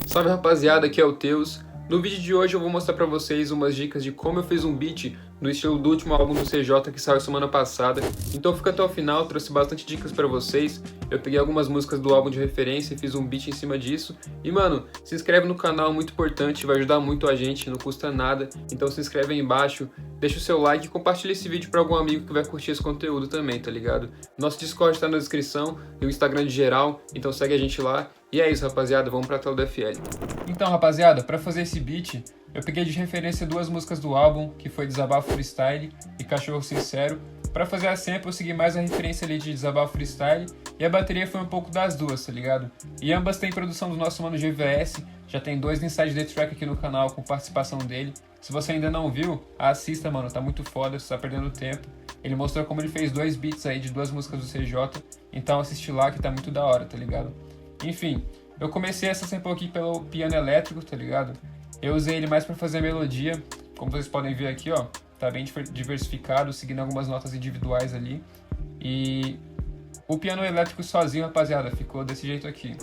Salve rapaziada, aqui é o Teus. No vídeo de hoje eu vou mostrar pra vocês umas dicas de como eu fiz um beat no estilo do último álbum do CJ que saiu semana passada. Então fica até o final, trouxe bastante dicas pra vocês. Eu peguei algumas músicas do álbum de referência e fiz um beat em cima disso. E mano, se inscreve no canal, muito importante, vai ajudar muito a gente, não custa nada. Então se inscreve aí embaixo, deixa o seu like e compartilha esse vídeo pra algum amigo que vai curtir esse conteúdo também, tá ligado? Nosso Discord tá na descrição e o Instagram de geral, então segue a gente lá. E é isso, rapaziada, vamos pra tela do FL. Então, rapaziada, pra fazer esse beat, eu peguei de referência duas músicas do álbum, que foi Desabafo Freestyle e Cachorro Sincero. Pra fazer a sample, eu segui mais a referência ali de Desabafo Freestyle e a bateria foi um pouco das duas, tá ligado? E ambas têm produção do nosso mano GVS, já tem 2 Inside The Track aqui no canal com participação dele. Se você ainda não viu, assista, mano, tá muito foda, você tá perdendo tempo. Ele mostrou como ele fez 2 beats aí de 2 músicas do CJ, então assiste lá que tá muito da hora, tá ligado? Enfim, eu comecei essa sample aqui pelo piano elétrico, tá ligado? Eu usei ele mais pra fazer a melodia, como vocês podem ver aqui, ó, tá bem diversificado, seguindo algumas notas individuais ali. E o piano elétrico sozinho, rapaziada, ficou desse jeito aqui.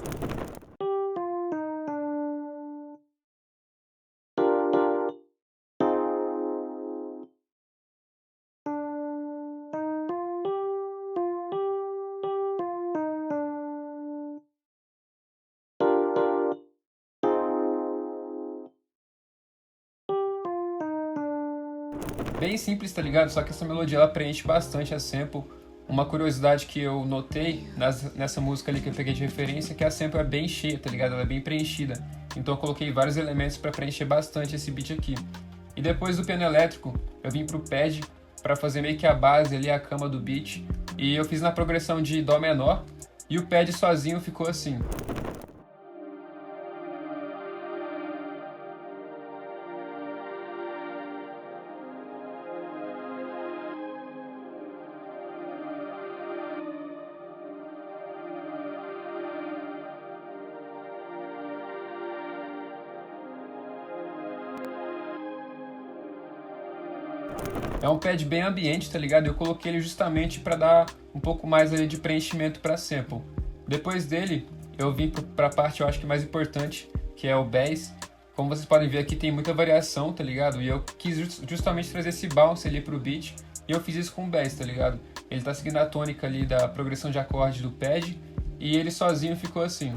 Bem simples, tá ligado? Só que essa melodia ela preenche bastante a sample. Uma curiosidade que eu notei nessa música ali que eu peguei de referência é que a sample é bem cheia, tá ligado? Ela é bem preenchida. Então eu coloquei vários elementos para preencher bastante esse beat aqui. E depois do piano elétrico, eu vim pro pad para fazer meio que a base ali, a cama do beat. E eu fiz na progressão de Dó menor e o pad sozinho ficou assim. É um pad bem ambiente, tá ligado? Eu coloquei ele justamente para dar um pouco mais ali de preenchimento para sample. Depois dele, eu vim para a parte eu acho que mais importante, que é o bass. Como vocês podem ver aqui tem muita variação, tá ligado? E eu quis justamente trazer esse bounce ali pro beat, e eu fiz isso com o bass, tá ligado? Ele tá seguindo a tônica ali da progressão de acorde do pad, e ele sozinho ficou assim.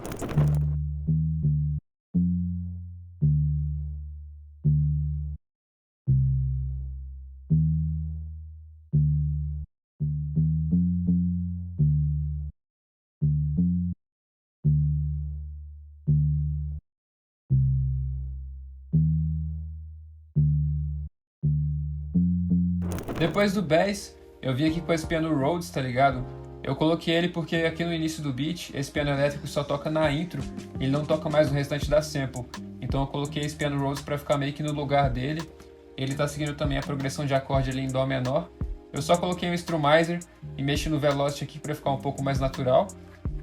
Depois do bass, eu vim aqui com esse piano Rhodes, tá ligado? Eu coloquei ele porque aqui no início do beat, esse piano elétrico só toca na intro, ele não toca mais no restante da sample. Então eu coloquei esse piano Rhodes pra ficar meio que no lugar dele. Ele tá seguindo também a progressão de acorde ali em Dó menor. Eu só coloquei um Strumizer e mexi no Velocity aqui pra ficar um pouco mais natural.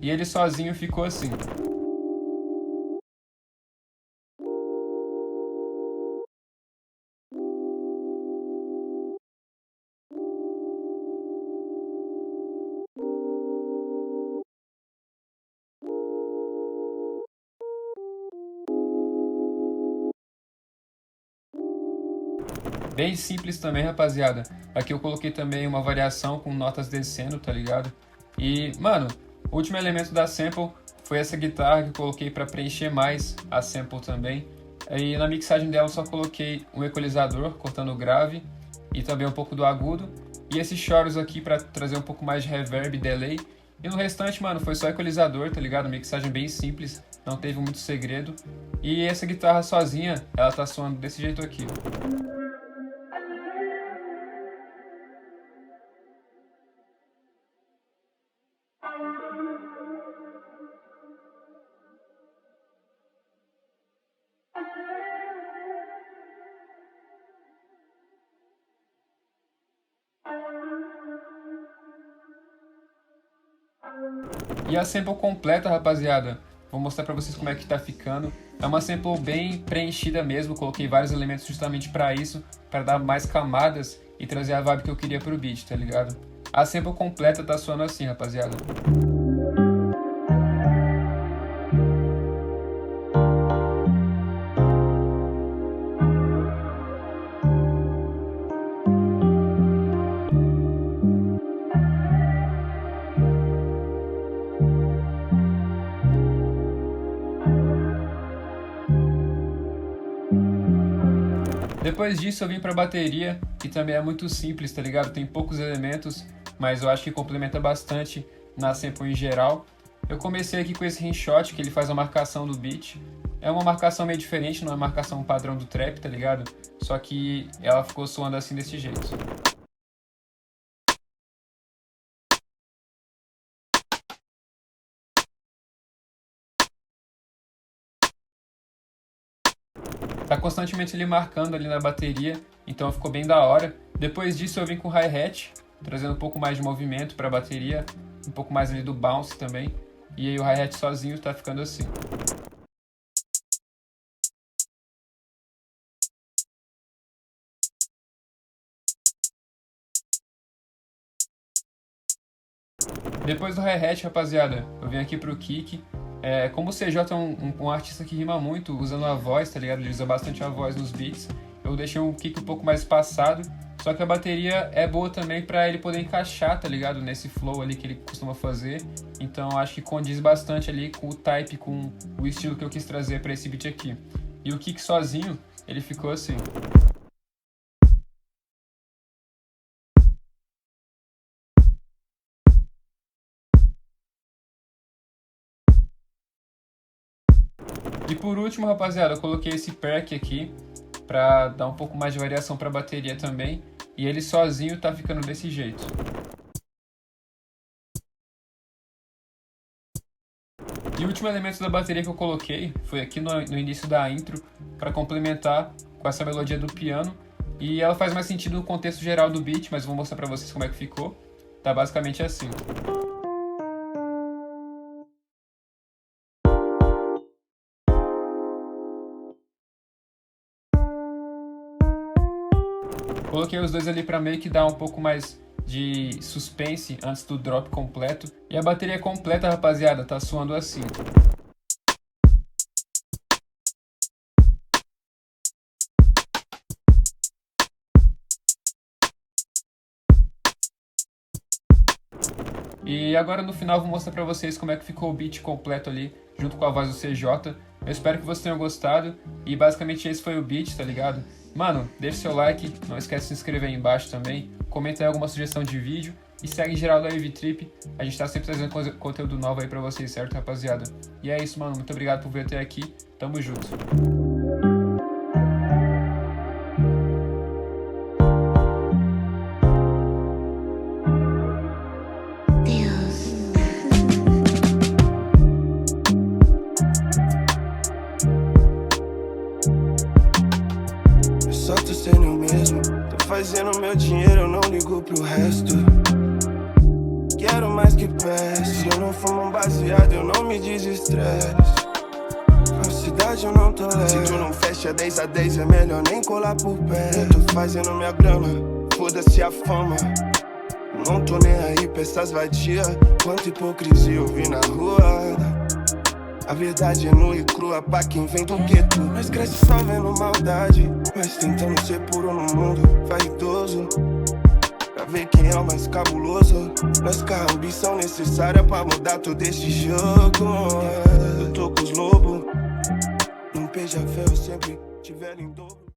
E ele sozinho ficou assim. Bem simples também, rapaziada. Aqui eu coloquei também uma variação com notas descendo, tá ligado? E, mano, o último elemento da sample foi essa guitarra que eu coloquei para preencher mais a sample também. E na mixagem dela eu só coloquei um equalizador, cortando o grave e também um pouco do agudo. E esses choros aqui para trazer um pouco mais de reverb e delay. E no restante, mano, foi só equalizador, tá ligado? Mixagem bem simples, não teve muito segredo. E essa guitarra sozinha, ela tá soando desse jeito aqui. E a sample completa, rapaziada, vou mostrar pra vocês como é que tá ficando. É uma sample bem preenchida mesmo, coloquei vários elementos justamente pra isso, pra dar mais camadas e trazer a vibe que eu queria pro beat, tá ligado? A sample completa tá soando assim, rapaziada. Depois disso eu vim pra bateria, que também é muito simples, tá ligado? Tem poucos elementos, mas eu acho que complementa bastante na sample em geral. Eu comecei aqui com esse rimshot, que ele faz a marcação do beat. É uma marcação meio diferente, não é a marcação padrão do trap, tá ligado? Só que ela ficou soando assim desse jeito. Tá constantemente ali marcando ali na bateria, então ficou bem da hora. Depois disso eu vim com hi-hat, trazendo um pouco mais de movimento para a bateria, um pouco mais ali do bounce também. E aí o hi-hat sozinho tá ficando assim. Depois do hi-hat, rapaziada, eu vim aqui pro kick. Como o CJ é um artista que rima muito usando a voz, tá ligado? Ele usa bastante a voz nos beats. Eu deixei o kick um pouco mais espaçado, só que a bateria é boa também pra ele poder encaixar, tá ligado? Nesse flow ali que ele costuma fazer. Então eu acho que condiz bastante ali com o type, com o estilo que eu quis trazer pra esse beat aqui. E o kick sozinho, ele ficou assim. E por último, rapaziada, eu coloquei esse perk aqui pra dar um pouco mais de variação pra bateria também. E ele sozinho tá ficando desse jeito. E o último elemento da bateria que eu coloquei foi aqui no início da intro pra complementar com essa melodia do piano. E ela faz mais sentido no contexto geral do beat, mas vou mostrar pra vocês como é que ficou. Tá basicamente assim. Coloquei os dois ali pra meio que dar um pouco mais de suspense antes do drop completo. E a bateria completa, rapaziada, tá soando assim. E agora no final vou mostrar pra vocês como é que ficou o beat completo ali, junto com a voz do CJ. Eu espero que vocês tenham gostado e basicamente esse foi o beat, tá ligado? Mano, deixa seu like, não esquece de se inscrever aí embaixo também, comenta aí alguma sugestão de vídeo e segue geral da Wave Trip, a gente tá sempre trazendo conteúdo novo aí pra vocês, certo, rapaziada? E é isso, mano, muito obrigado por vir até aqui, tamo junto. Só tô sendo eu mesmo, tô fazendo meu dinheiro, eu não ligo pro resto. Quero mais que peço, se eu não fumo um baseado, eu não me desestresso. Falsidade eu não tolero, se tu não fecha 10 a 10 é melhor nem colar por pé. Eu tô fazendo minha grana, foda-se a fama. Não tô nem aí pra essas vadias, quanta hipocrisia eu vi na rua. A verdade é nua e crua pra quem vem do gueto. Nós cresce só vendo maldade, mas tentando ser puro no mundo vaidoso, pra ver quem é o mais cabuloso. Nós com a ambição necessária pra mudar todo esse jogo. Eu tô com os lobos, não beija-fel, eu sempre tiver em dobro.